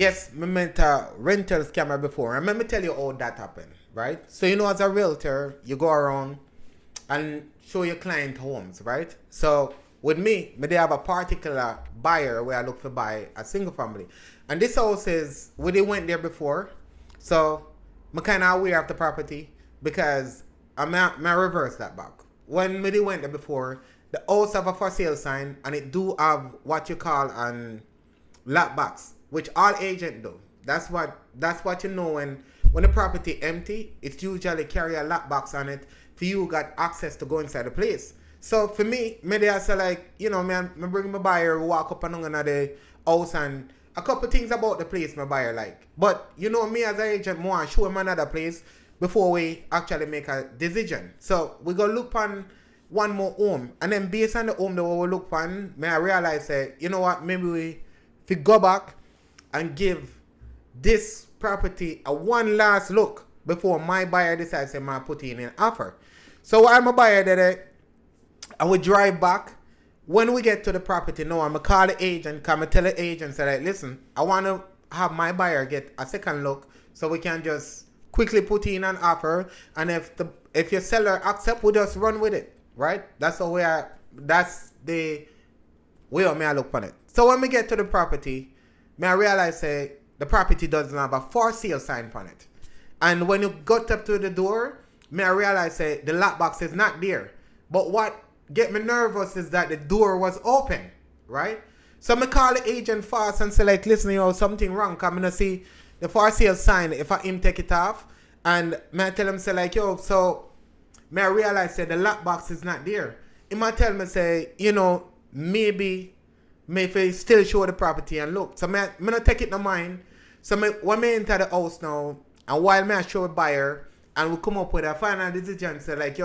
Yes, me meant a rental scammer before. And let me tell you how that happened, right? So you know, as a realtor, you go around and show your client homes, right? So with me, they have a particular buyer where I look for buy a single family. And this house is we they went there before. So I'm kinda aware of the property because I reverse that back. When they went there before, the house have a for sale sign and it do have what you call an lot box, which all agent do. That's what you know when the property empty, it usually carry a lot box on it for you got access to go inside the place. So for me, maybe I say like, man, I bring my buyer walk up and on the house and a couple things about the place my buyer like. But me as an agent more show him another place before we actually make a decision. So we go look on one more home and then based on the home that we look on, may I realize that maybe we go back and give this property a one last look before my buyer decides to put in an offer. So I'm a buyer that I would drive back. When we get to the property, no, I'm going to call the agent, come and tell the agent, say, like, listen, I want to have my buyer get a second look so we can just quickly put in an offer. And if your seller accept, we just run with it, right? That's the way I look on it. So when we get to the property, I realize the property doesn't have a for sale sign on it. And when you got up to the door, I realize the lockbox is not there. But what get me nervous is that the door was open, right? So I call the agent fast and say like, listen, something wrong. Come in to see the for sale sign if I him take it off. And I tell him say like, so I realize the lockbox is not there. He might tell me say, maybe still show the property and look. So I not take it no mind. So when I enter the house now, and while I show a buyer, and we come up with a final decision, say like,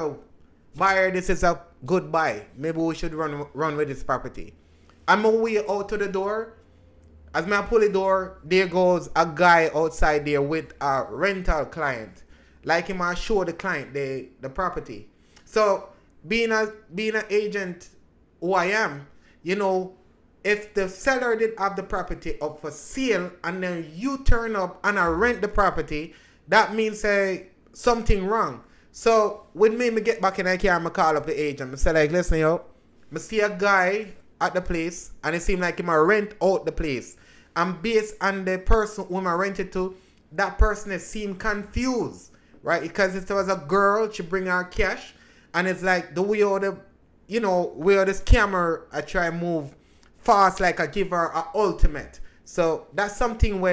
buyer, this is a good buy. Maybe we should run with this property. I'm way out to the door. As I pull the door, there goes a guy outside there with a rental client. Like him, I show the client the property. So being an agent who I am, if the seller did have the property up for sale and then you turn up and I rent the property, that means something wrong. So with me get back in the car, I call up the agent. I say like, listen, I see a guy at the place and it seems like he might rent out the place. And based on the person whom I rented to, that person seemed confused, right? Because if there was a girl, she bring her cash, and it's like the way of where the scammer I try move fast, like I give her an ultimate. So that's something where